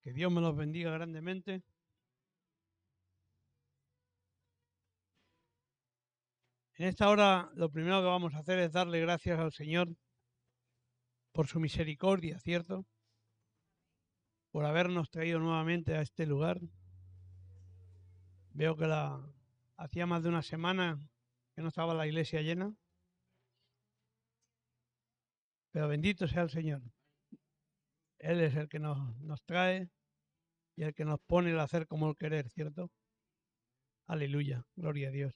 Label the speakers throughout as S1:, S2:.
S1: Que Dios me los bendiga grandemente. En esta hora lo primero que vamos a hacer es darle gracias al Señor por su misericordia, ¿cierto? Por habernos traído nuevamente a este lugar. Veo que hacía más de una semana que no estaba la iglesia llena. Pero bendito sea el Señor. Él es el que nos trae y el que nos pone el hacer como el querer, ¿cierto? Aleluya, gloria a Dios.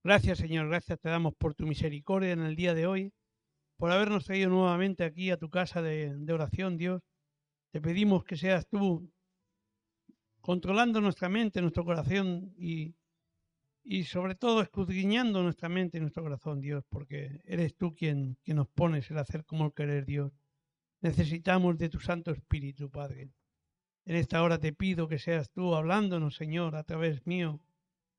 S1: Gracias, Señor, gracias te damos por tu misericordia en el día de hoy, por habernos traído nuevamente aquí a tu casa de oración, Dios. Te pedimos que seas tú controlando nuestra mente, nuestro corazón y sobre todo escudriñando nuestra mente y nuestro corazón, Dios, porque eres tú quien nos pones el hacer como el querer, Dios. Necesitamos de tu Santo Espíritu, Padre. En esta hora te pido que seas tú hablándonos, Señor, a través mío,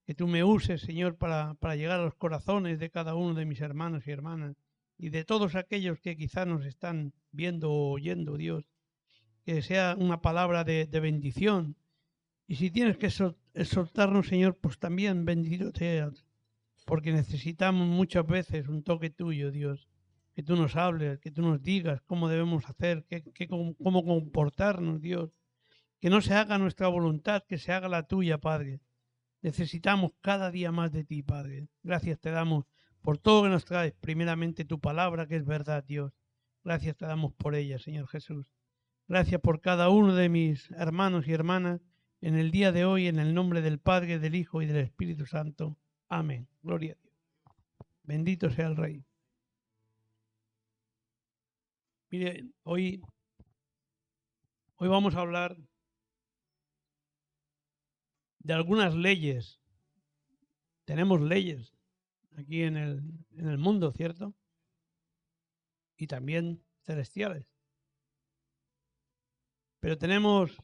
S1: que tú me uses, Señor, para llegar a los corazones de cada uno de mis hermanos y hermanas y de todos aquellos que quizás nos están viendo o oyendo, Dios. Que sea una palabra de bendición. Y si tienes que exhortarnos, Señor, pues también bendito seas, porque necesitamos muchas veces un toque tuyo, Dios. Que tú nos hables, que tú nos digas cómo debemos hacer, cómo comportarnos, Dios. Que no se haga nuestra voluntad, que se haga la tuya, Padre. Necesitamos cada día más de ti, Padre. Gracias te damos por todo que nos traes. Primeramente tu palabra, que es verdad, Dios. Gracias te damos por ella, Señor Jesús. Gracias por cada uno de mis hermanos y hermanas en el día de hoy, en el nombre del Padre, del Hijo y del Espíritu Santo. Amén. Gloria a Dios. Bendito sea el Rey. Mire, hoy vamos a hablar de algunas leyes. Tenemos leyes aquí en el mundo, ¿cierto? Y también celestiales. Pero tenemos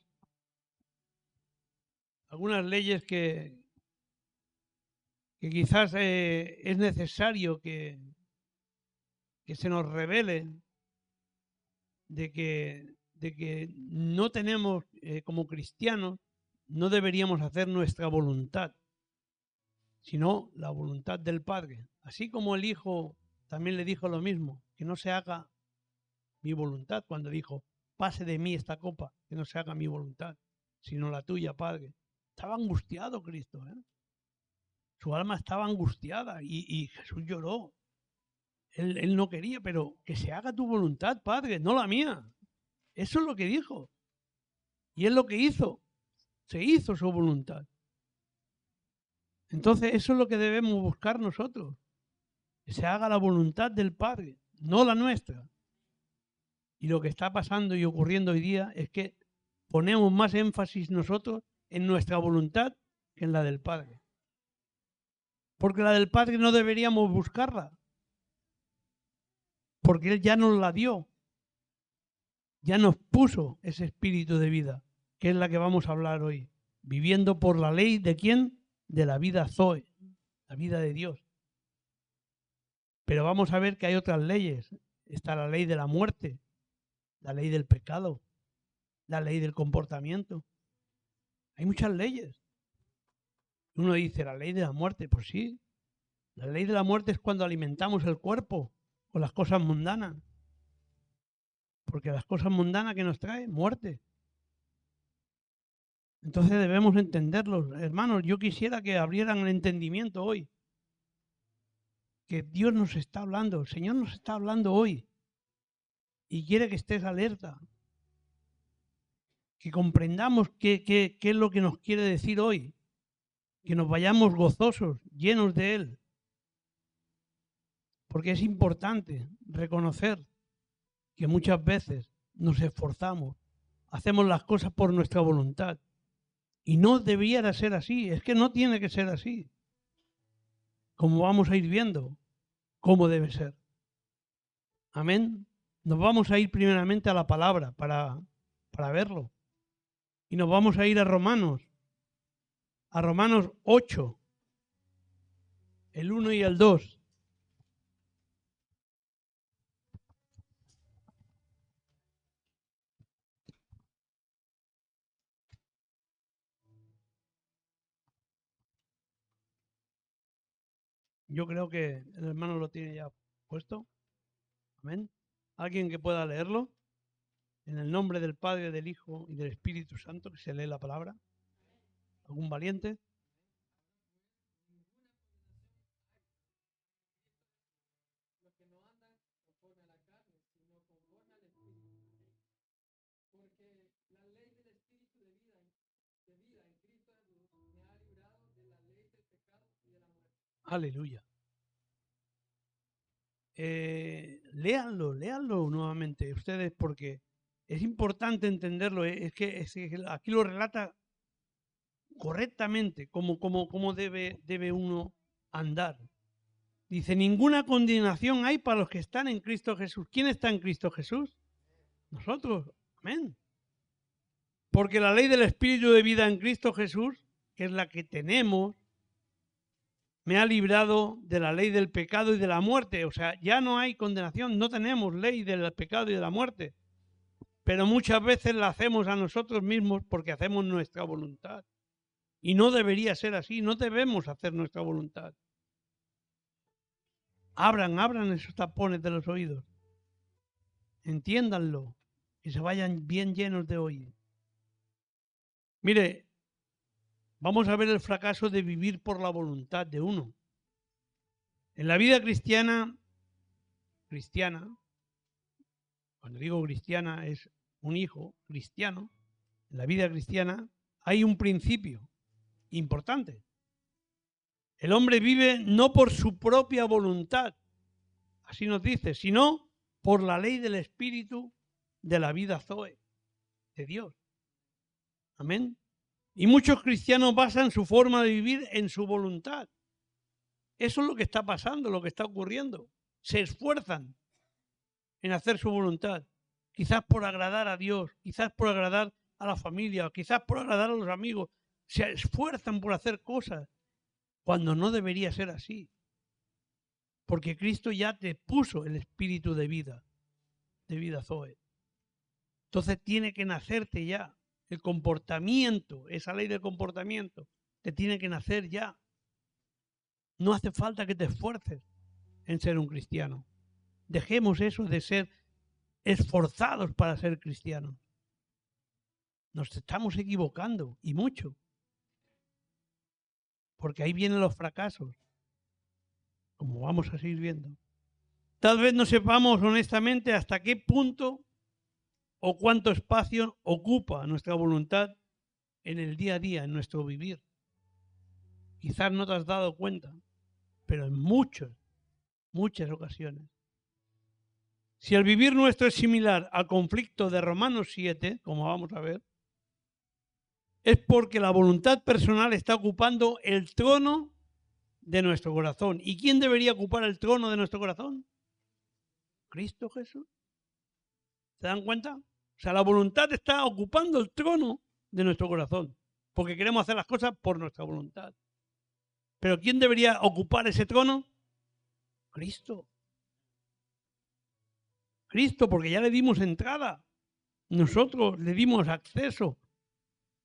S1: algunas leyes que quizás es necesario que se nos revele de que no tenemos, como cristianos, no deberíamos hacer nuestra voluntad, sino la voluntad del Padre. Así como el Hijo también le dijo lo mismo, que no se haga mi voluntad, cuando dijo, pase de mí esta copa, que no se haga mi voluntad, sino la tuya, Padre. Estaba angustiado Cristo, ¿eh? Su alma estaba angustiada y Jesús lloró. Él no quería, pero que se haga tu voluntad, Padre, no la mía. Eso es lo que dijo. Y es lo que hizo. Se hizo su voluntad. Entonces eso es lo que debemos buscar nosotros. Que se haga la voluntad del Padre, no la nuestra. Y lo que está pasando y ocurriendo hoy día es que ponemos más énfasis nosotros en nuestra voluntad que en la del Padre. Porque la del Padre no deberíamos buscarla. Porque Él ya nos la dio. Ya nos puso ese espíritu de vida, que es la que vamos a hablar hoy. Viviendo por la ley de quién? De la vida Zoe, la vida de Dios. Pero vamos a ver que hay otras leyes. Está la ley de la muerte, la ley del pecado, la ley del comportamiento. Hay muchas leyes. Uno dice, la ley de la muerte, pues sí. La ley de la muerte es cuando alimentamos el cuerpo con las cosas mundanas. Porque las cosas mundanas que nos trae, muerte. Entonces debemos entenderlos. Hermanos, yo quisiera que abrieran el entendimiento hoy. Que Dios nos está hablando, el Señor nos está hablando hoy. Y quiere que estés alerta. Que comprendamos qué es lo que nos quiere decir hoy. Que nos vayamos gozosos, llenos de Él. Porque es importante reconocer que muchas veces nos esforzamos, hacemos las cosas por nuestra voluntad. Y no debiera ser así, es que no tiene que ser así. Como vamos a ir viendo cómo debe ser. Amén. Nos vamos a ir primeramente a la palabra para verlo. Y nos vamos a ir a Romanos 8, el 1 y el 2. Yo creo que el hermano lo tiene ya puesto. Amén. ¿Alguien que pueda leerlo? En el nombre del Padre, del Hijo y del Espíritu Santo, que se lee la palabra. ¿Algún valiente? Aleluya. Léanlo nuevamente ustedes, porque es importante entenderlo. Es que aquí lo relata correctamente cómo debe uno andar. Dice, ninguna condenación hay para los que están en Cristo Jesús. ¿Quién está en Cristo Jesús? Nosotros. Amén. Porque la ley del Espíritu de vida en Cristo Jesús, que es la que tenemos, me ha librado de la ley del pecado y de la muerte. O sea, ya no hay condenación, no tenemos ley del pecado y de la muerte. Pero muchas veces la hacemos a nosotros mismos porque hacemos nuestra voluntad. Y no debería ser así, no debemos hacer nuestra voluntad. Abran esos tapones de los oídos. Entiéndanlo y se vayan bien llenos de oído. Mire, vamos a ver el fracaso de vivir por la voluntad de uno. En la vida cristiana, cuando digo cristiana es un hijo cristiano, en la vida cristiana hay un principio importante. El hombre vive no por su propia voluntad, así nos dice, sino por la ley del Espíritu de la vida Zoe, de Dios. Amén. Y muchos cristianos basan su forma de vivir en su voluntad. Eso es lo que está pasando, lo que está ocurriendo. Se esfuerzan en hacer su voluntad, quizás por agradar a Dios, quizás por agradar a la familia, quizás por agradar a los amigos. Se esfuerzan por hacer cosas cuando no debería ser así. Porque Cristo ya te puso el espíritu de vida Zoe. Entonces tiene que nacerte ya el comportamiento, esa ley del comportamiento, te tiene que nacer ya. No hace falta que te esfuerces en ser un cristiano. Dejemos eso de ser esforzados para ser cristianos. Nos estamos equivocando y mucho. Porque ahí vienen los fracasos, como vamos a seguir viendo. Tal vez no sepamos honestamente hasta qué punto o cuánto espacio ocupa nuestra voluntad en el día a día, en nuestro vivir. Quizás no te has dado cuenta, pero en muchas ocasiones. Si el vivir nuestro es similar al conflicto de Romanos 7, como vamos a ver, es porque la voluntad personal está ocupando el trono de nuestro corazón. ¿Y quién debería ocupar el trono de nuestro corazón? Cristo Jesús. ¿Se dan cuenta? O sea, la voluntad está ocupando el trono de nuestro corazón, porque queremos hacer las cosas por nuestra voluntad. Pero ¿quién debería ocupar ese trono? Cristo. Cristo, porque ya le dimos entrada. Nosotros le dimos acceso.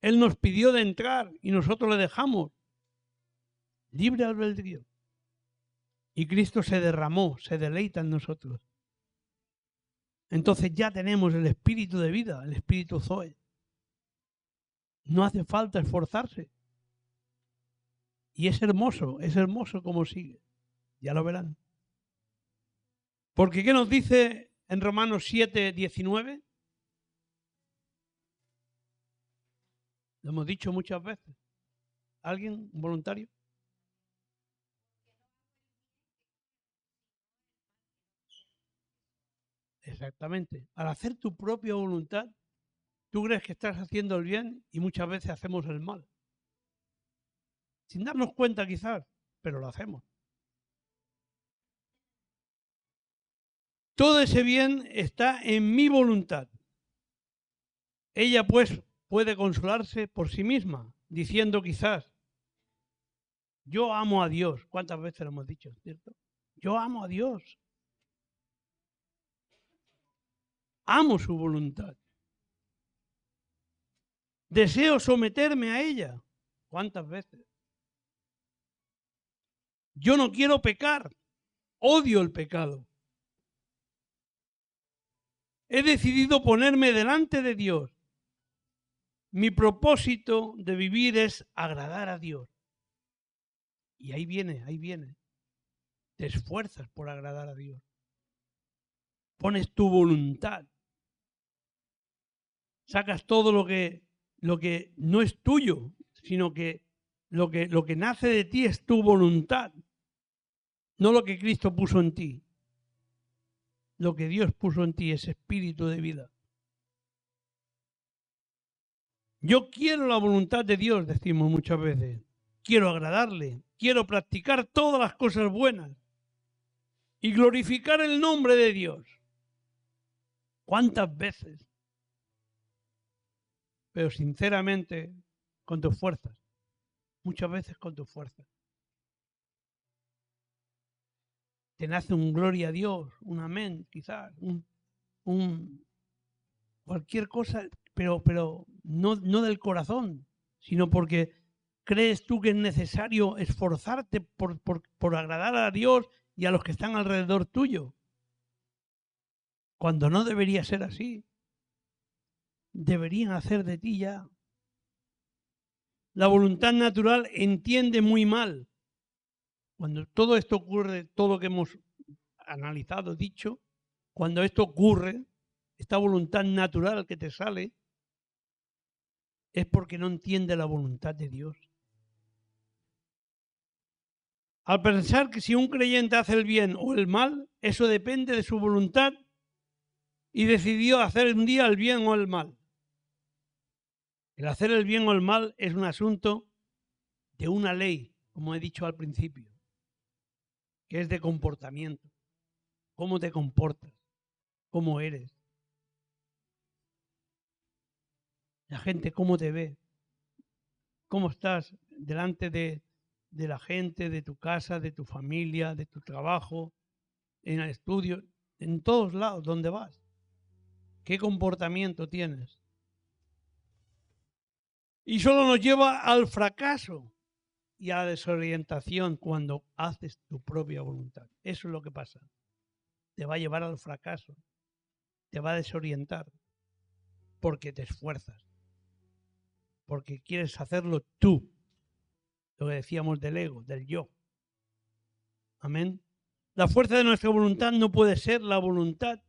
S1: Él nos pidió de entrar y nosotros le dejamos. Libre albedrío. Y Cristo se derramó, se deleita en nosotros. Entonces ya tenemos el espíritu de vida, el espíritu Zoe. No hace falta esforzarse. Y es hermoso como sigue. Ya lo verán. Porque ¿qué nos dice en Romanos 7, 19? Lo hemos dicho muchas veces. ¿Alguien? ¿Un voluntario? Exactamente. Al hacer tu propia voluntad, tú crees que estás haciendo el bien y muchas veces hacemos el mal. Sin darnos cuenta quizás, pero lo hacemos. Todo ese bien está en mi voluntad. Ella pues puede consolarse por sí misma, diciendo quizás, yo amo a Dios. ¿Cuántas veces lo hemos dicho, cierto? Yo amo a Dios. Amo su voluntad. Deseo someterme a ella. ¿Cuántas veces? Yo no quiero pecar, odio el pecado. He decidido ponerme delante de Dios. Mi propósito de vivir es agradar a Dios. Y ahí viene, ahí viene. Te esfuerzas por agradar a Dios. Pones tu voluntad. Sacas todo lo que no es tuyo, sino que lo que nace de ti es tu voluntad, no lo que Cristo puso en ti. Lo que Dios puso en ti es espíritu de vida. Yo quiero la voluntad de Dios, decimos muchas veces. Quiero agradarle, quiero practicar todas las cosas buenas y glorificar el nombre de Dios. ¿Cuántas veces? Pero sinceramente, con tus fuerzas. Muchas veces con tus fuerzas. Te nace un gloria a Dios, un amén, quizás, un cualquier cosa, pero no del corazón, sino porque crees tú que es necesario esforzarte por agradar a Dios y a los que están alrededor tuyo. Cuando no debería ser así. Deberían hacer de ti ya. La voluntad natural entiende muy mal. Cuando todo esto ocurre, todo lo que hemos analizado, dicho, cuando esto ocurre, esta voluntad natural que te sale, es porque no entiende la voluntad de Dios. Al pensar que si un creyente hace el bien o el mal, eso depende de su voluntad y decidió hacer un día el bien o el mal. El hacer el bien o el mal es un asunto de una ley, como he dicho al principio, que es de comportamiento. ¿Cómo te comportas? ¿Cómo eres? La gente, ¿cómo te ve? ¿Cómo estás delante de la gente, de tu casa, de tu familia, de tu trabajo, en el estudio, en todos lados donde vas? ¿Qué comportamiento tienes? Y solo nos lleva al fracaso y a la desorientación cuando haces tu propia voluntad. Eso es lo que pasa. Te va a llevar al fracaso. Te va a desorientar porque te esfuerzas. Porque quieres hacerlo tú. Lo que decíamos del ego, del yo. Amén. La fuerza de nuestra voluntad no puede ser la voluntad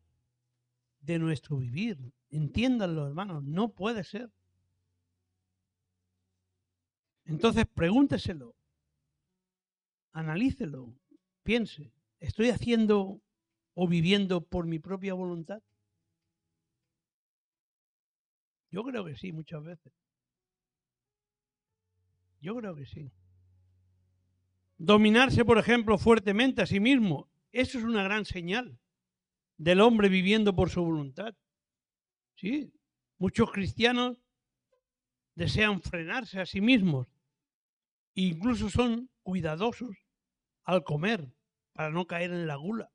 S1: de nuestro vivir. Entiéndanlo, hermanos, no puede ser. Entonces pregúnteselo, analícelo, piense, ¿estoy haciendo o viviendo por mi propia voluntad? Yo creo que sí, muchas veces. Yo creo que sí. Dominarse, por ejemplo, fuertemente a sí mismo, eso es una gran señal del hombre viviendo por su voluntad. Sí, muchos cristianos desean frenarse a sí mismos e incluso son cuidadosos al comer para no caer en la gula.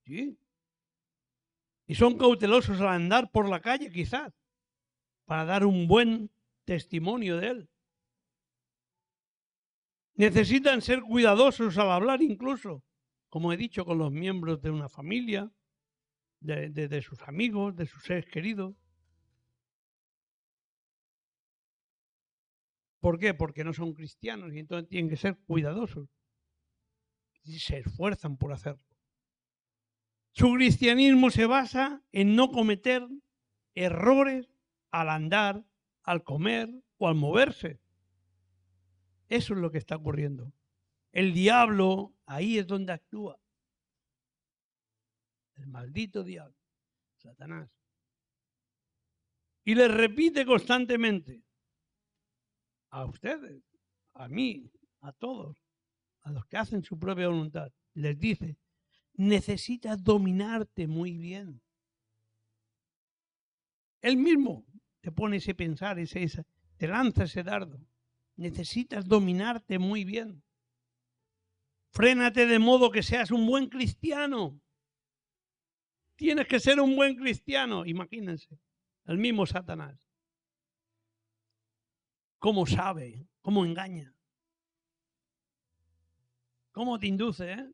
S1: Sí. Y son cautelosos al andar por la calle, quizás, para dar un buen testimonio de él. Necesitan ser cuidadosos al hablar incluso, como he dicho, con los miembros de una familia, de sus amigos, de sus seres queridos. ¿Por qué? Porque no son cristianos y entonces tienen que ser cuidadosos. Y se esfuerzan por hacerlo. Su cristianismo se basa en no cometer errores al andar, al comer o al moverse. Eso es lo que está ocurriendo. El diablo ahí es donde actúa. El maldito diablo, Satanás. Y les repite constantemente a ustedes, a mí, a todos, a los que hacen su propia voluntad. Les dice, necesitas dominarte muy bien. Él mismo te pone ese pensar, te lanza ese dardo. Necesitas dominarte muy bien. Frénate de modo que seas un buen cristiano. Tienes que ser un buen cristiano, imagínense. El mismo Satanás. ¿Cómo sabe? ¿Cómo engaña? ¿Cómo te induce,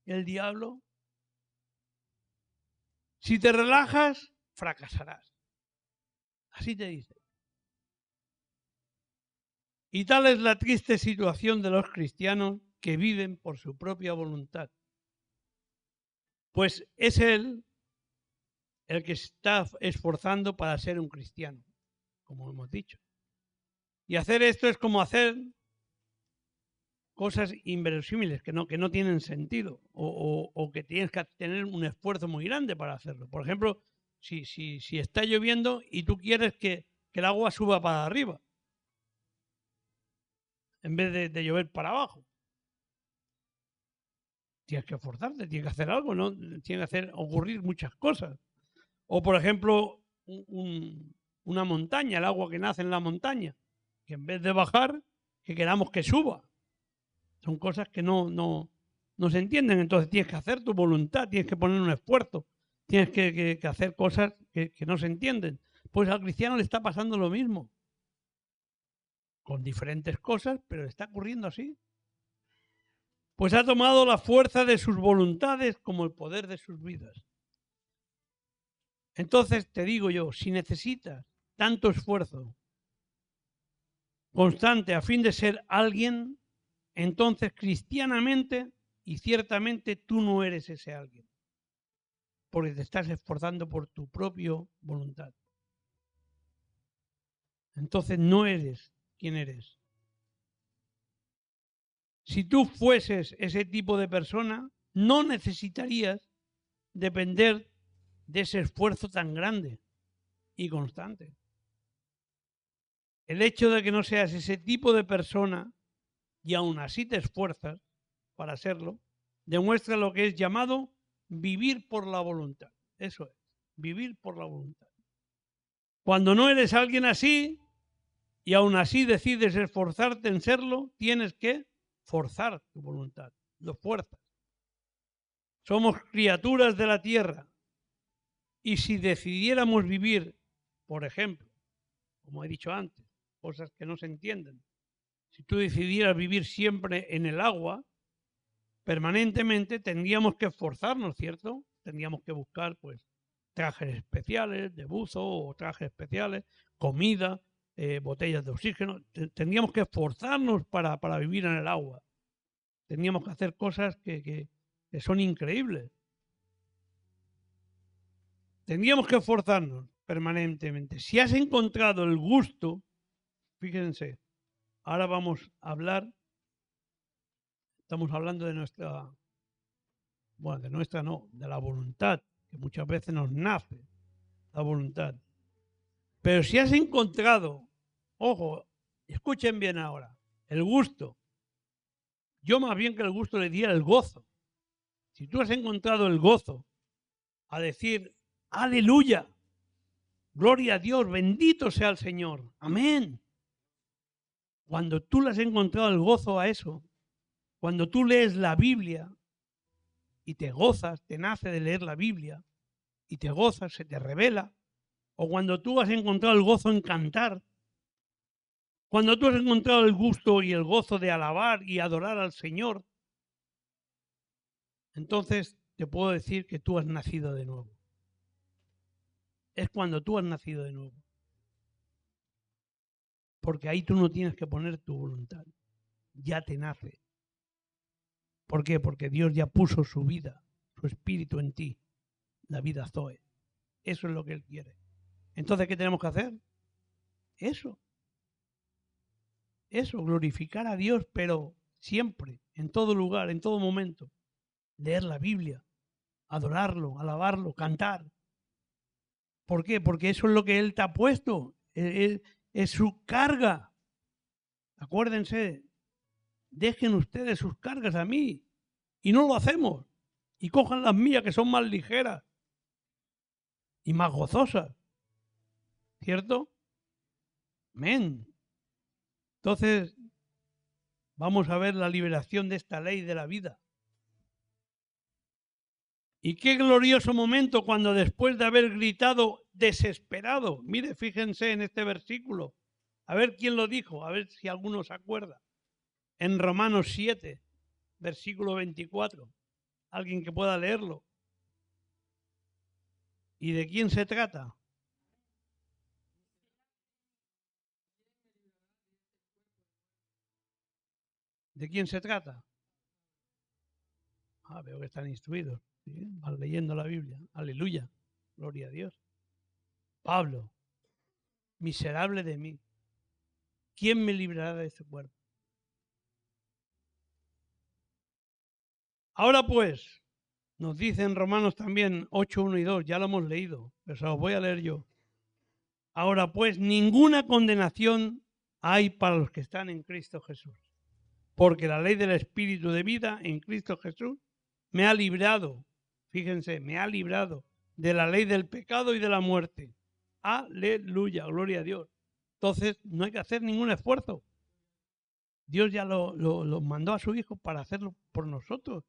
S1: el diablo? Si te relajas, fracasarás. Así te dice. Y tal es la triste situación de los cristianos que viven por su propia voluntad. Pues es él el que se está esforzando para ser un cristiano, como hemos dicho. Y hacer esto es como hacer cosas inverosímiles, que no tienen sentido, o que tienes que tener un esfuerzo muy grande para hacerlo. Por ejemplo, si está lloviendo y tú quieres que el agua suba para arriba, en vez de llover para abajo. Tienes que esforzarte, tienes que hacer algo, ¿no? Tienes que ocurrir muchas cosas. O, por ejemplo, una montaña, el agua que nace en la montaña, que en vez de bajar, que queramos que suba. Son cosas que no se entienden. Entonces tienes que hacer tu voluntad, tienes que poner un esfuerzo, tienes que hacer cosas que no se entienden. Pues al cristiano le está pasando lo mismo, con diferentes cosas, pero está ocurriendo así. Pues ha tomado la fuerza de sus voluntades como el poder de sus vidas. Entonces te digo yo, si necesitas tanto esfuerzo constante a fin de ser alguien, entonces cristianamente y ciertamente tú no eres ese alguien, porque te estás esforzando por tu propia voluntad. Entonces no eres quien eres. Si tú fueses ese tipo de persona, no necesitarías depender de ese esfuerzo tan grande y constante. El hecho de que no seas ese tipo de persona y aún así te esfuerzas para serlo, demuestra lo que es llamado vivir por la voluntad. Eso es, vivir por la voluntad. Cuando no eres alguien así y aún así decides esforzarte en serlo, tienes que forzar tu voluntad, lo fuerzas. Somos criaturas de la tierra y si decidiéramos vivir, por ejemplo, como he dicho antes, cosas que no se entienden, si tú decidieras vivir siempre en el agua, permanentemente tendríamos que esforzarnos, ¿cierto? Tendríamos que buscar, pues, trajes especiales de buzo o trajes especiales, comida, botellas de oxígeno. Tendríamos que esforzarnos para vivir en el agua. Tendríamos que hacer cosas que son increíbles. Tendríamos que esforzarnos permanentemente. Si has encontrado el gusto, fíjense, ahora vamos a hablar, estamos hablando de nuestra, bueno, de nuestra no, de la voluntad, que muchas veces nos nace la voluntad. Pero si has encontrado, ojo, escuchen bien ahora, el gusto, yo más bien que el gusto le diría el gozo. Si tú has encontrado el gozo a decir, aleluya, gloria a Dios, bendito sea el Señor, amén. Cuando tú le has encontrado el gozo a eso, cuando tú lees la Biblia y te gozas, te nace de leer la Biblia y te gozas, se te revela, o cuando tú has encontrado el gozo en cantar, cuando tú has encontrado el gusto y el gozo de alabar y adorar al Señor, entonces te puedo decir que tú has nacido de nuevo. Es cuando tú has nacido de nuevo. Porque ahí tú no tienes que poner tu voluntad. Ya te nace. ¿Por qué? Porque Dios ya puso su vida, su espíritu en ti, la vida Zoe. Eso es lo que Él quiere. Entonces, ¿qué tenemos que hacer? Eso, glorificar a Dios, pero siempre, en todo lugar, en todo momento. Leer la Biblia, adorarlo, alabarlo, cantar. ¿Por qué? Porque eso es lo que Él te ha puesto. Es su carga. Acuérdense, dejen ustedes sus cargas a mí. Y no lo hacemos. Y cojan las mías, que son más ligeras y más gozosas. ¿Cierto? Amén. Entonces, vamos a ver la liberación de esta ley de la vida. Y qué glorioso momento cuando después de haber gritado desesperado, mire, fíjense en este versículo, a ver quién lo dijo, a ver si alguno se acuerda. En Romanos 7, versículo 24. Alguien que pueda leerlo. ¿Y de quién se trata? ¿De quién se trata? Veo que están instruidos. ¿Sí? Van leyendo la Biblia. Aleluya. Gloria a Dios. Pablo, miserable de mí. ¿Quién me librará de este cuerpo? Ahora pues, nos dicen Romanos también 8, 1 y 2, ya lo hemos leído, pero se los voy a leer yo. Ahora pues, ninguna condenación hay para los que están en Cristo Jesús, porque la ley del Espíritu de vida en Cristo Jesús me ha librado, fíjense, me ha librado de la ley del pecado y de la muerte. Aleluya, gloria a Dios. Entonces, no hay que hacer ningún esfuerzo. Dios ya lo mandó a su Hijo para hacerlo por nosotros.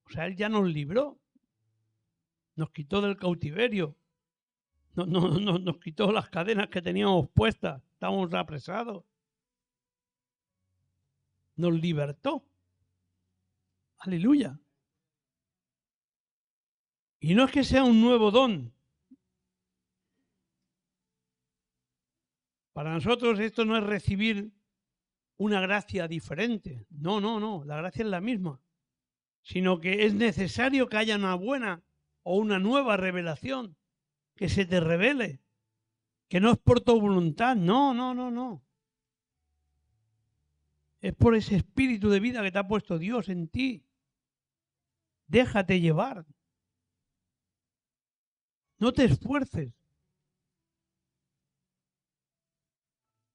S1: O sea, Él ya nos libró, nos quitó del cautiverio, nos quitó las cadenas que teníamos puestas, estábamos apresados, nos libertó. Aleluya. Y no es que sea un nuevo don. Para nosotros esto no es recibir una gracia diferente. No, no, no, la gracia es la misma. Sino que es necesario que haya una buena o una nueva revelación, que se te revele, que no es por tu voluntad, no, no, no, no. Es por ese espíritu de vida que te ha puesto Dios en ti. Déjate llevar. No te esfuerces.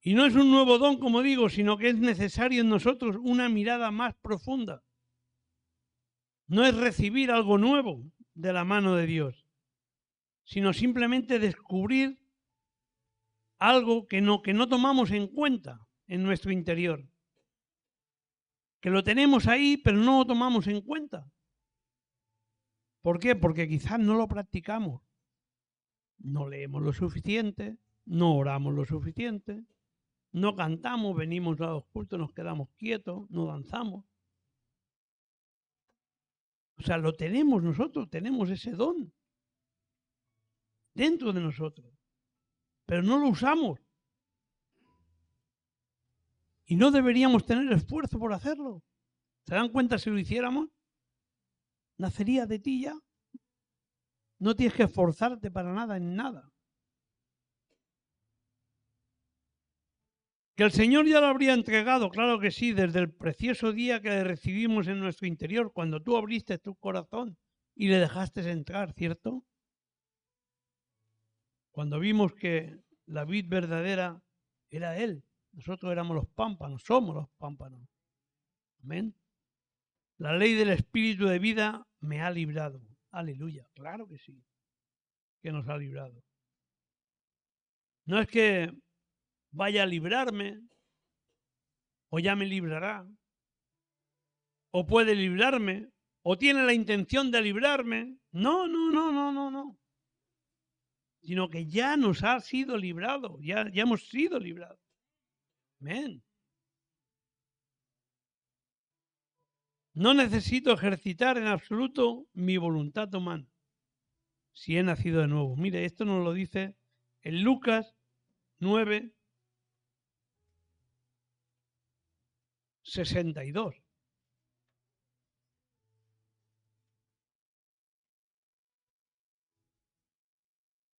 S1: Y no es un nuevo don, como digo, sino que es necesario en nosotros una mirada más profunda. No es recibir algo nuevo de la mano de Dios, sino simplemente descubrir algo que no tomamos en cuenta en nuestro interior. Que lo tenemos ahí, pero no lo tomamos en cuenta. ¿Por qué? Porque quizás no lo practicamos. No leemos lo suficiente, no oramos lo suficiente, no cantamos, venimos a los cultos, nos quedamos quietos, no danzamos. O sea, lo tenemos nosotros, tenemos ese don dentro de nosotros, pero no lo usamos. Y no deberíamos tener esfuerzo por hacerlo. ¿Se dan cuenta si lo hiciéramos? Nacería de ti ya. No tienes que esforzarte para nada en nada. Que el Señor ya lo habría entregado, claro que sí, desde el precioso día que le recibimos en nuestro interior, cuando tú abriste tu corazón y le dejaste entrar, ¿cierto? Cuando vimos que la vid verdadera era Él, nosotros éramos los pámpanos, somos los pámpanos. Amén. La ley del espíritu de vida me ha librado. Aleluya, claro que sí, que nos ha librado. No es que vaya a librarme, o ya me librará, o puede librarme, o tiene la intención de librarme. No, no, no, no, no, no. Sino que ya nos ha sido librado, ya hemos sido librados. Amén. No necesito ejercitar en absoluto mi voluntad humana si he nacido de nuevo. Mire, esto nos lo dice en Lucas 9, 62.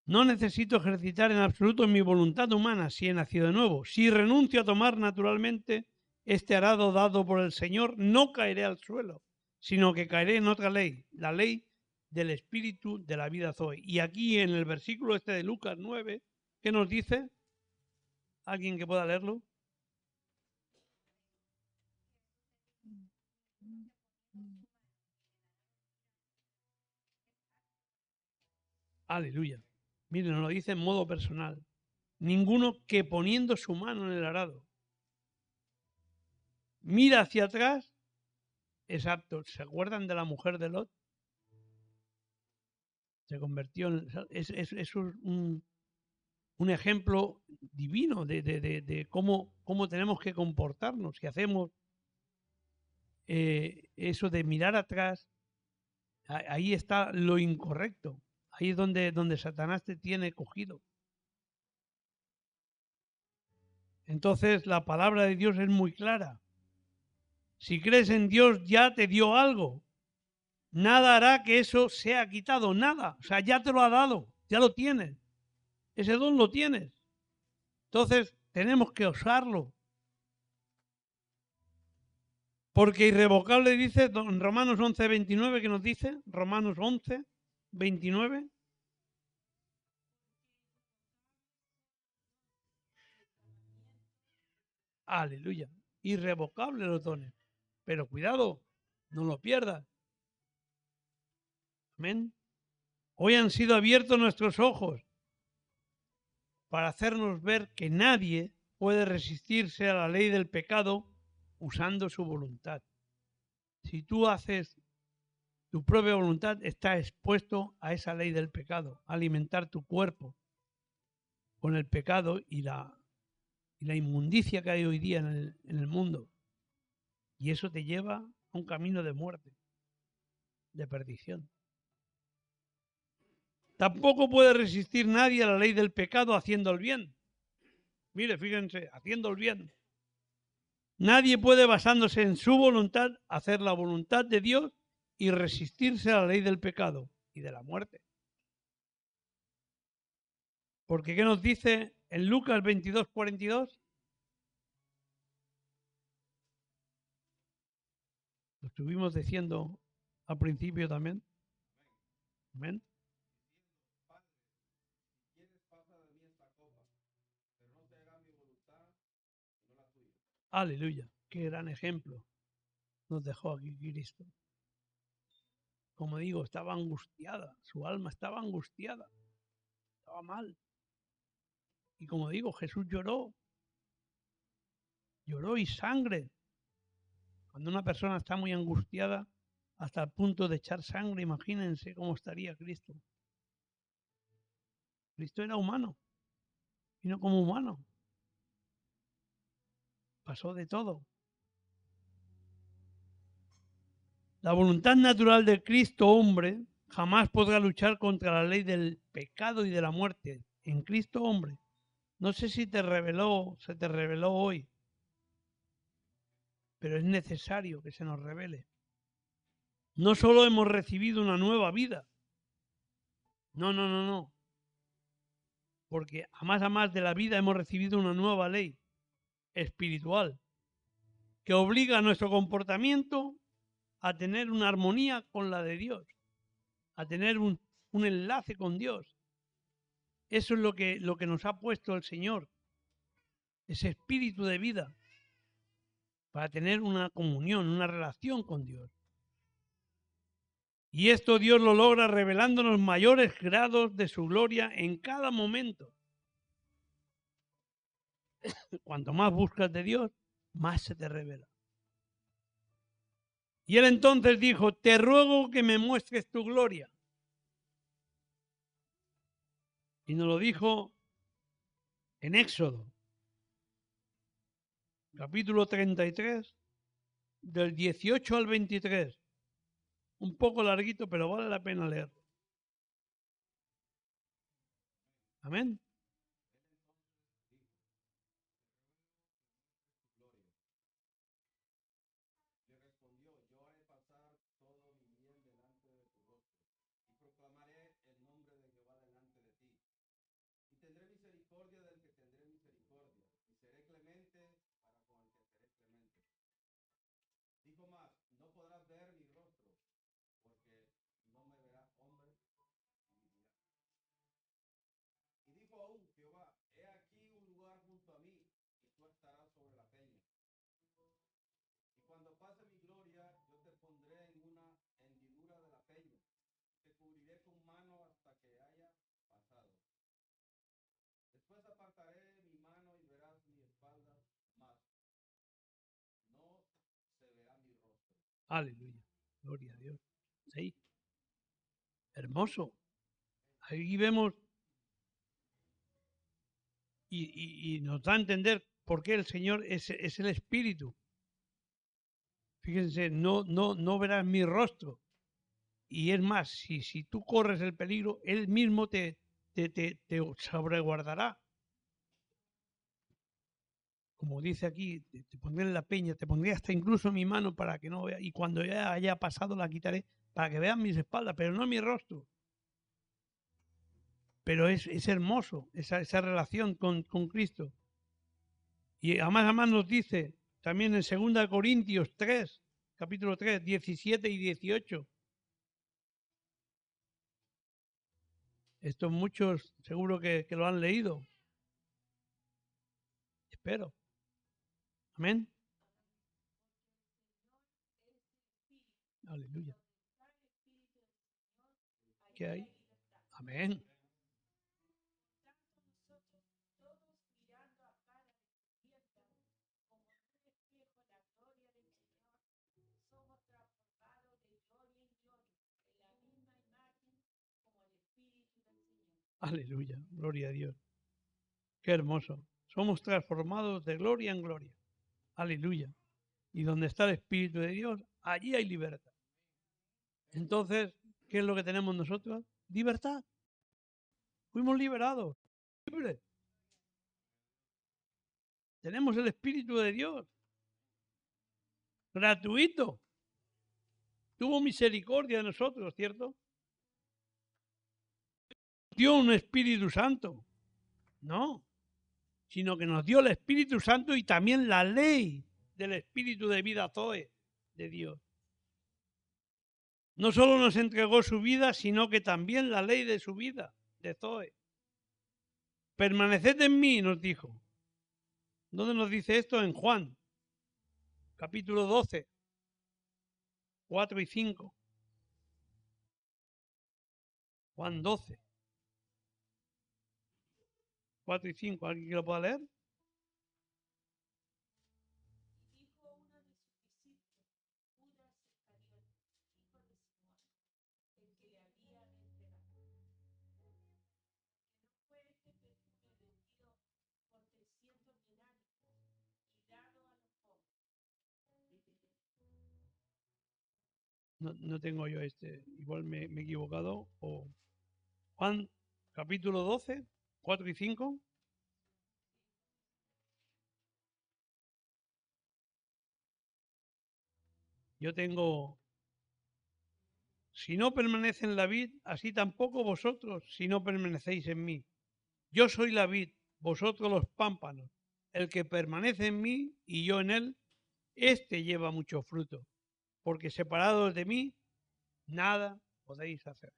S1: No necesito ejercitar en absoluto mi voluntad humana si he nacido de nuevo. Si renuncio a tomar naturalmente este arado dado por el Señor, no caeré al suelo, sino que caeré en otra ley, la ley del espíritu de la vida Zoe. Y aquí en el versículo este de Lucas 9, ¿qué nos dice? ¿Alguien que pueda leerlo? Aleluya. Miren, nos lo dice en modo personal. Ninguno que poniendo su mano en el arado mira hacia atrás. Exacto. ¿Se acuerdan de la mujer de Lot? Se convirtió en... Es un ejemplo divino de cómo tenemos que comportarnos. Si hacemos eso de mirar atrás, ahí está lo incorrecto. Ahí es donde Satanás te tiene cogido. Entonces la palabra de Dios es muy clara. Si crees en Dios, ya te dio algo. Nada hará que eso sea quitado, nada. O sea, ya te lo ha dado, ya lo tienes. Ese don lo tienes. Entonces tenemos que usarlo. Porque irrevocable dice en Romanos 11:29, que nos dice, Romanos 11:29. Aleluya. Irrevocable los dones. Pero cuidado, no lo pierdas. Amén. Hoy han sido abiertos nuestros ojos para hacernos ver que nadie puede resistirse a la ley del pecado usando su voluntad. Si tú haces tu propia voluntad, estás expuesto a esa ley del pecado, a alimentar tu cuerpo con el pecado y la inmundicia que hay hoy día en el mundo. Y eso te lleva a un camino de muerte, de perdición. Tampoco puede resistir nadie a la ley del pecado haciendo el bien. Mire, fíjense, haciendo el bien. Nadie puede, basándose en su voluntad, hacer la voluntad de Dios y resistirse a la ley del pecado y de la muerte. Porque ¿qué nos dice en Lucas 22:42? Lo estuvimos diciendo al principio también. Amén. Aleluya. Qué gran ejemplo nos dejó aquí Cristo. Como digo, estaba angustiada, su alma estaba angustiada, estaba mal. Y como digo, Jesús lloró y sangre. Cuando una persona está muy angustiada hasta el punto de echar sangre, imagínense cómo estaría Cristo. Cristo era humano, vino como humano, pasó de todo. La voluntad natural de Cristo, hombre, jamás podrá luchar contra la ley del pecado y de la muerte. En Cristo, hombre. No sé si se te reveló hoy, pero es necesario que se nos revele. No solo hemos recibido una nueva vida, no. Porque a más de la vida hemos recibido una nueva ley espiritual que obliga a nuestro comportamiento a tener una armonía con la de Dios, a tener un enlace con Dios. Eso es lo que nos ha puesto el Señor, ese espíritu de vida, para tener una comunión, una relación con Dios. Y esto Dios lo logra revelándonos mayores grados de su gloria en cada momento. Cuanto más buscas de Dios, más se te revela. Y él entonces dijo, te ruego que me muestres tu gloria. Y nos lo dijo en Éxodo, capítulo 33, del 18 al 23. Un poco larguito, pero vale la pena leerlo. Amén. Aleluya. Gloria a Dios. Sí. Hermoso. Ahí vemos y nos da a entender por qué el Señor es el Espíritu. Fíjense, no verás mi rostro. Y es más, si tú corres el peligro, Él mismo te sobreguardará. Como dice aquí, te pondré en la peña, te pondré hasta incluso mi mano para que no veas, y cuando ya haya pasado la quitaré para que vean mis espaldas, pero no mi rostro. Pero es hermoso esa relación con Cristo. Y además nos dice también en 2 Corintios 3, capítulo 3, 17 y 18. Estos muchos seguro que lo han leído. Espero. Amén. Aleluya. ¿Qué hay? Amén. Aleluya. Gloria a Dios. Qué hermoso. Somos transformados de gloria en gloria. Aleluya. Y donde está el Espíritu de Dios, allí hay libertad. Entonces, ¿qué es lo que tenemos nosotros? Libertad. Fuimos liberados. Libres. Tenemos el Espíritu de Dios. Gratuito. Tuvo misericordia de nosotros, ¿cierto? Dio un Espíritu Santo. No. Sino que nos dio el Espíritu Santo y también la ley del Espíritu de vida Zoe de Dios. No solo nos entregó su vida, sino que también la ley de su vida, de Zoe. Permaneced en mí, nos dijo. ¿Dónde nos dice esto? En Juan, capítulo 12, 4 y 5. Juan 12, 4 y 5. ¿Alguien que lo pueda leer? No tengo yo este. Igual me he equivocado. Juan, capítulo 12, 4 y 5. Yo tengo, si no permanece en la vid, así tampoco vosotros, si no permanecéis en mí. Yo soy la vid, vosotros los pámpanos. El que permanece en mí y yo en él, éste lleva mucho fruto, porque separados de mí, nada podéis hacer.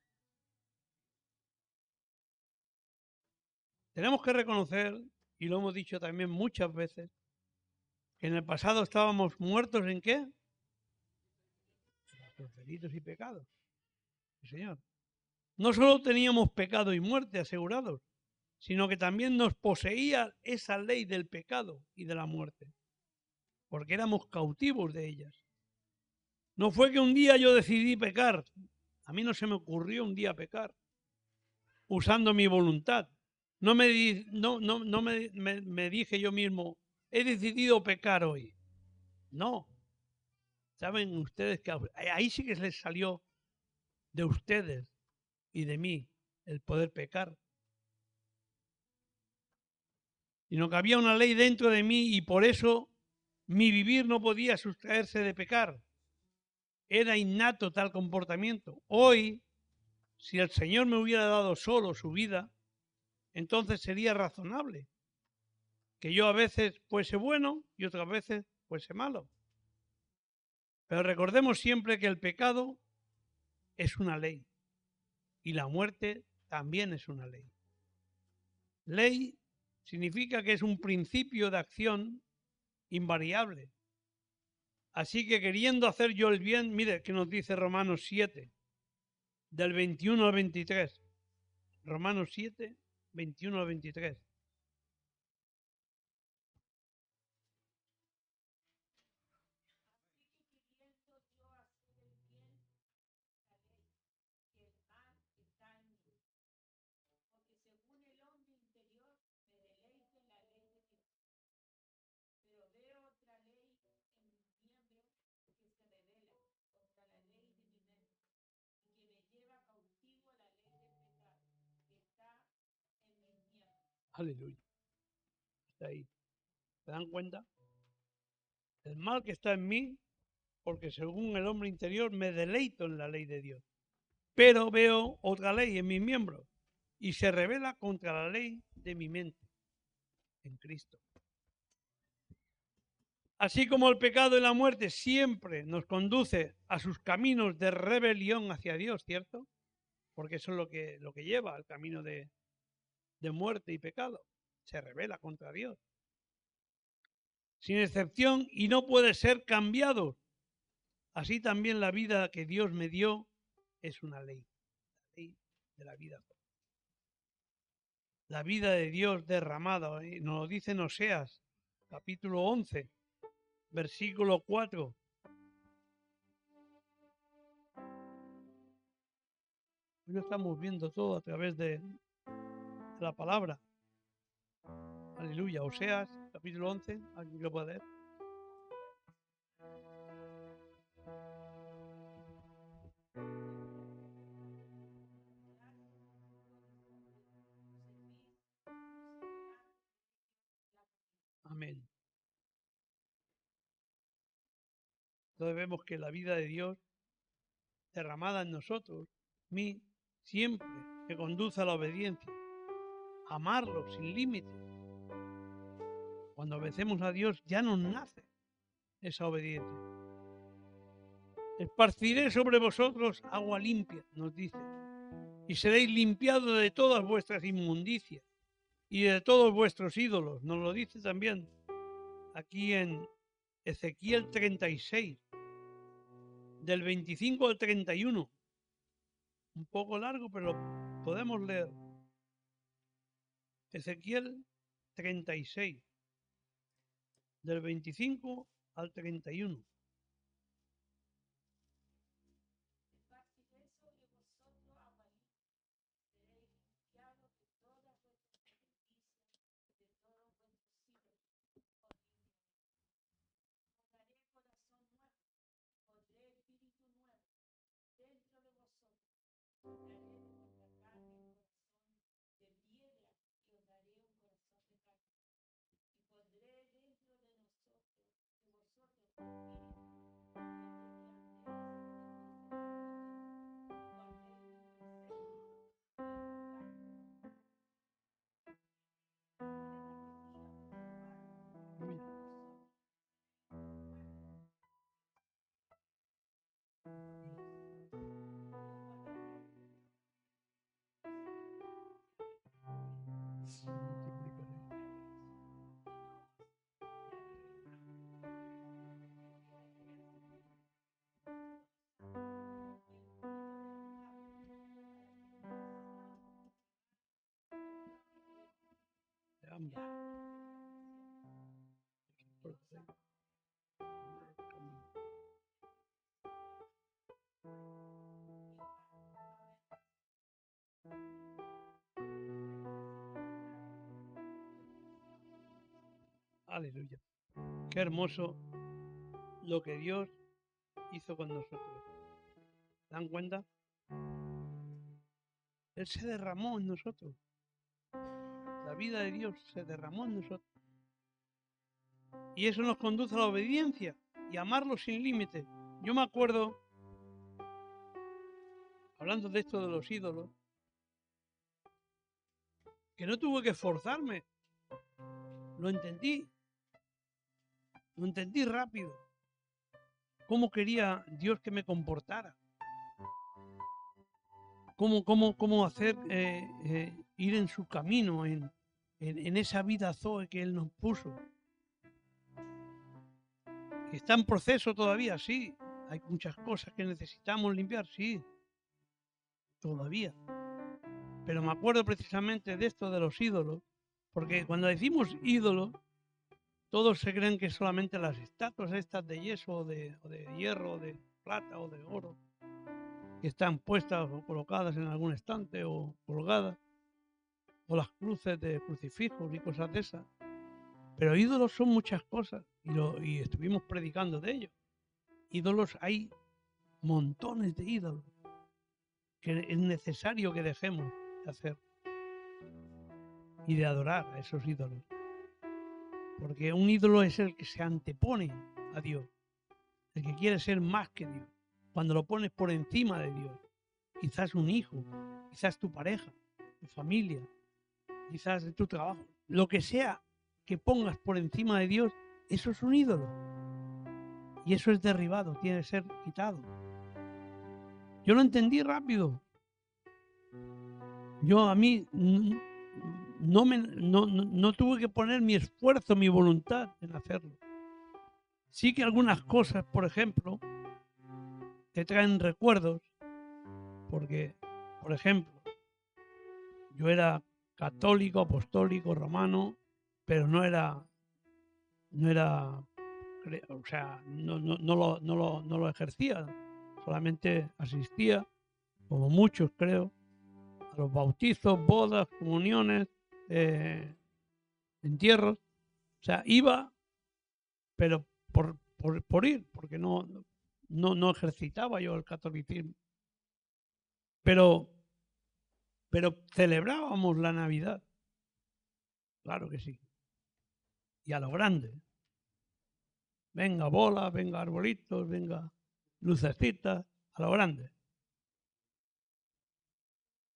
S1: Tenemos que reconocer, y lo hemos dicho también muchas veces, que en el pasado estábamos muertos en qué? Los delitos y pecados. Sí, señor. No solo teníamos pecado y muerte asegurados, sino que también nos poseía esa ley del pecado y de la muerte, porque éramos cautivos de ellas. No fue que un día yo decidí pecar, a mí no se me ocurrió un día pecar, usando mi voluntad. No me dije yo mismo, he decidido pecar hoy. No, saben ustedes que ahí sí que les salió de ustedes y de mí el poder pecar. Sino que había una ley dentro de mí y por eso mi vivir no podía sustraerse de pecar. Era innato tal comportamiento. Hoy, si el Señor me hubiera dado solo su vida, entonces sería razonable que yo a veces fuese bueno y otras veces fuese malo. Pero recordemos siempre que el pecado es una ley y la muerte también es una ley. Ley significa que es un principio de acción invariable. Así que queriendo hacer yo el bien, mire que nos dice Romanos 7, del 21 al 23. Romanos 7, 21 al 23. Aleluya. Está ahí. ¿Se dan cuenta? El mal que está en mí, porque según el hombre interior me deleito en la ley de Dios. Pero veo otra ley en mis miembros y se revela contra la ley de mi mente en Cristo. Así como el pecado y la muerte siempre nos conduce a sus caminos de rebelión hacia Dios, ¿cierto? Porque eso es lo que lleva al camino de muerte y pecado. Se rebela contra Dios. Sin excepción y no puede ser cambiado. Así también la vida que Dios me dio es una ley, la ley de la vida. La vida de Dios derramada, nos lo dice en Oseas, capítulo 11, versículo 4. Hoy lo estamos viendo todo a través de la palabra. Aleluya. Oseas, capítulo 11, ¿alguien lo puede leer? Amén. Entonces vemos que la vida de Dios derramada en nosotros, mí, siempre que conduce a la obediencia, amarlo sin límite. Cuando obedecemos a Dios ya nos nace esa obediencia. Esparciré sobre vosotros agua limpia, nos dice, y seréis limpiados de todas vuestras inmundicias y de todos vuestros ídolos. Nos lo dice también aquí en Ezequiel 36, del 25 al 31. Un poco largo, pero podemos leer. Ezequiel 36, del 25 al 31. Aleluya. Qué hermoso lo que Dios hizo con nosotros. ¿Se dan cuenta? Él se derramó en nosotros. La vida de Dios se derramó en nosotros. Y eso nos conduce a la obediencia y a amarlo sin límite. Yo me acuerdo, hablando de esto de los ídolos, que no tuve que esforzarme. Lo entendí rápido. Cómo quería Dios que me comportara. Cómo hacer ir en su camino, en esa vida Zoe que Él nos puso. Que está en proceso todavía, sí. Hay muchas cosas que necesitamos limpiar, sí. Todavía. Pero me acuerdo precisamente de esto de los ídolos, porque cuando decimos ídolos, todos se creen que solamente las estatuas estas de yeso, o de hierro, o de plata o de oro, que están puestas o colocadas en algún estante o colgadas, o las cruces de crucifijos y cosas de esas. Pero ídolos son muchas cosas y estuvimos predicando de ello. Ídolos, hay montones de ídolos que es necesario que dejemos de hacer. y de adorar a esos ídolos. Porque un ídolo es el que se antepone a Dios, el que quiere ser más que Dios. Cuando lo pones por encima de Dios, quizás un hijo, quizás tu pareja, tu familia, quizás de tu trabajo, lo que sea que pongas por encima de Dios, eso es un ídolo. Y eso es derribado, tiene que ser quitado. Yo lo entendí rápido. A mí no tuve que poner mi esfuerzo, mi voluntad en hacerlo. Sí que algunas cosas, por ejemplo, te traen recuerdos, porque, por ejemplo, yo era católico, apostólico, romano, pero no lo ejercía, solamente asistía, como muchos creo, a los bautizos, bodas, comuniones, entierros. O sea, iba, pero por ir, porque no ejercitaba yo el catolicismo. Pero celebrábamos la Navidad. Claro que sí. Y a lo grande. Venga bolas, venga arbolitos, venga lucecitas, a lo grande.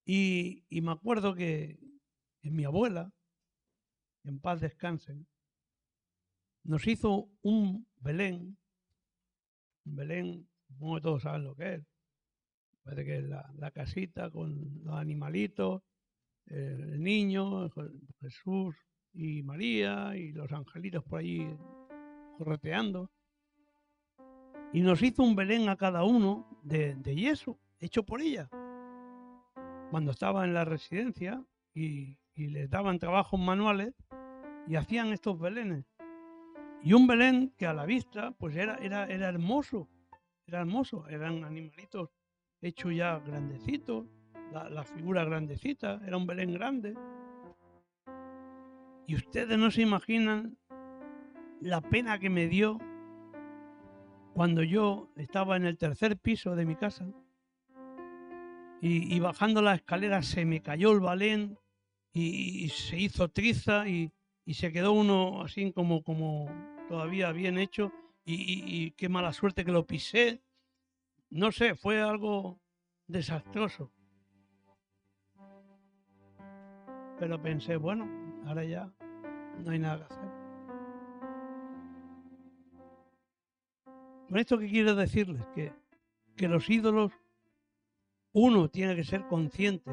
S1: Y me acuerdo que mi abuela, en paz descansen, nos hizo un Belén, supongo que todos saben lo que es. Parece que es la casita con los animalitos, el niño, Jesús y María y los angelitos por allí correteando. Y nos hizo un Belén a cada uno de yeso, hecho por ella. Cuando estaba en la residencia y les daban trabajos manuales y hacían estos Belenes. Y un Belén que a la vista pues era hermoso, eran animalitos hechos ya grandecitos, la figura grandecita, era un Belén grande. Y ustedes no se imaginan la pena que me dio cuando yo estaba en el tercer piso de mi casa y bajando la escalera se me cayó el Belén y se hizo triza y se quedó uno así como todavía bien hecho y qué mala suerte que lo pisé. No sé, fue algo desastroso. Pero pensé, bueno, ahora ya no hay nada que hacer. Con esto que quiero decirles que los ídolos, uno tiene que ser consciente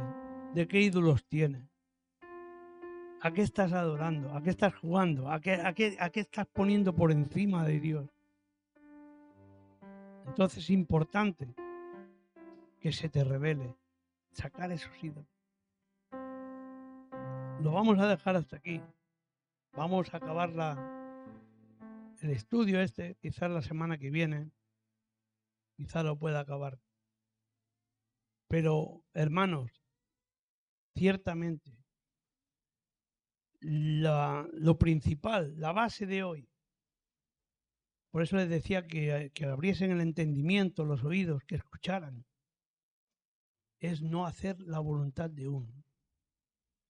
S1: de qué ídolos tiene. ¿A qué estás adorando? ¿A qué estás jugando? ¿A qué estás poniendo por encima de Dios? Entonces es importante que se te revele, sacar esos ídolos. Lo vamos a dejar hasta aquí. Vamos a acabar el estudio quizás la semana que viene. Quizás lo pueda acabar. Pero, hermanos, ciertamente, lo principal, la base de hoy, por eso les decía que abriesen el entendimiento, los oídos, que escucharan, es no hacer la voluntad de uno.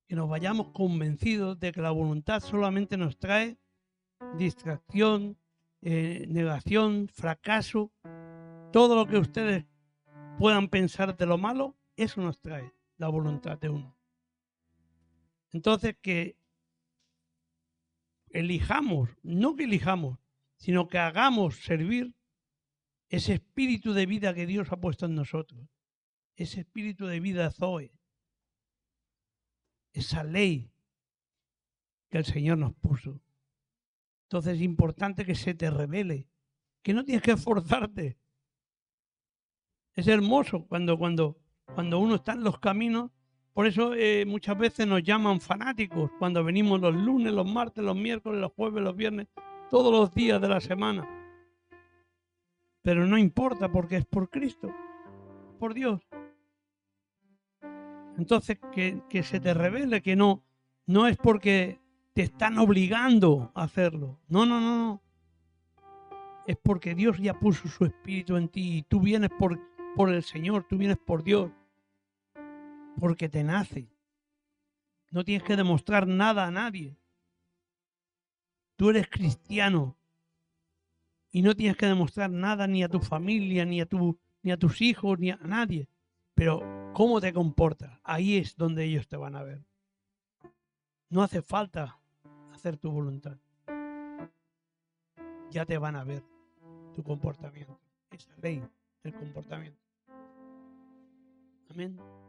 S1: Que nos vayamos convencidos de que la voluntad solamente nos trae distracción, negación, fracaso, todo lo que ustedes puedan pensar de lo malo, eso nos trae la voluntad de uno. Entonces que elijamos, no que elijamos, sino que hagamos servir ese espíritu de vida que Dios ha puesto en nosotros, ese espíritu de vida Zoe, esa ley que el Señor nos puso. Entonces es importante que se te revele, que no tienes que esforzarte. Es hermoso cuando uno está en los caminos. Por eso muchas veces nos llaman fanáticos cuando venimos los lunes, los martes, los miércoles, los jueves, los viernes, todos los días de la semana. Pero no importa porque es por Cristo, por Dios. Entonces que se te revele que no es porque te están obligando a hacerlo. No. Es porque Dios ya puso su espíritu en ti y tú vienes por el Señor, tú vienes por Dios, porque te nace No tienes que demostrar nada a nadie. Tú eres cristiano y no tienes que demostrar nada ni a tu familia, ni a tus hijos, ni a nadie. Pero cómo te comportas, ahí es donde ellos te van a ver. No hace falta hacer tu voluntad. Ya te van a ver tu comportamiento. Esa ley del comportamiento. Amén.